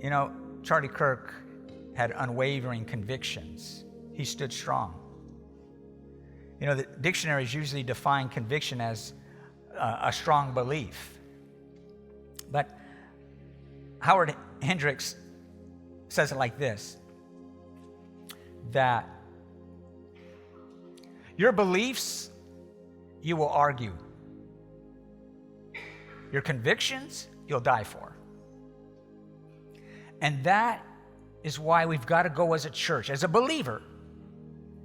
You know, Charlie Kirk had unwavering convictions. He stood strong. You know, the dictionaries usually define conviction as a strong belief. But Howard Hendricks says it like this, that your beliefs, you will argue. Your convictions, you'll die for. And that is why we've got to go as a church, as a believer.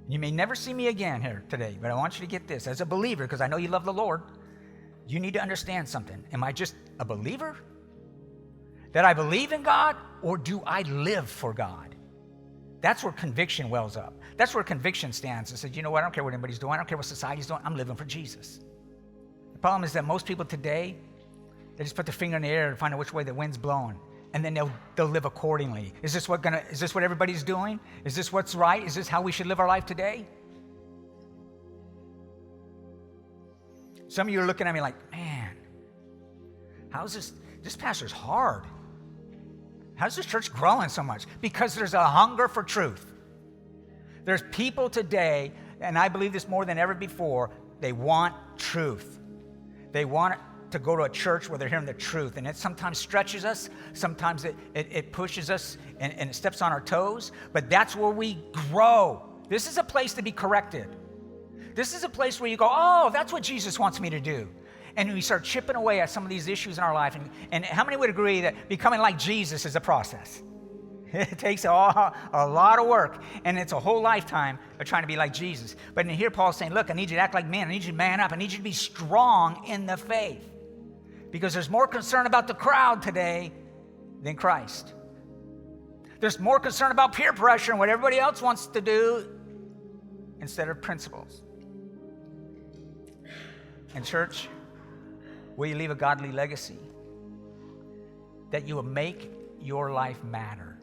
You may never see me again here today, but I want you to get this. As a believer, because I know you love the Lord, you need to understand something. Am I just a believer? That I believe in God, or do I live for God? That's where conviction wells up. That's where conviction stands and says, you know what, I don't care what anybody's doing. I don't care what society's doing. I'm living for Jesus. The problem is that most people today, they just put their finger in the air and find out which way the wind's blowing. And then they'll live accordingly. Is this what everybody's doing? Is this what's right? Is this how we should live our life today? Some of you are looking at me like, man, how's this pastor's hard. How's this church growing so much? Because there's a hunger for truth. There's people today, and I believe this more than ever before, they want truth. They want to go to a church where they're hearing the truth, and it sometimes stretches us, sometimes it pushes us and it steps on our toes, but that's where we grow. This is a place to be corrected. This is a place where you go, oh, that's what Jesus wants me to do. And we start chipping away at some of these issues in our life. And how many would agree that becoming like Jesus is a process? It takes a lot of work, and it's a whole lifetime of trying to be like Jesus. But in here, Paul's saying, look, I need you to act like men. I need you to man up. I need you to be strong in the faith. Because there's more concern about the crowd today than Christ. There's more concern about peer pressure and what everybody else wants to do instead of principles. And church, will you leave a godly legacy? That you will make your life matter.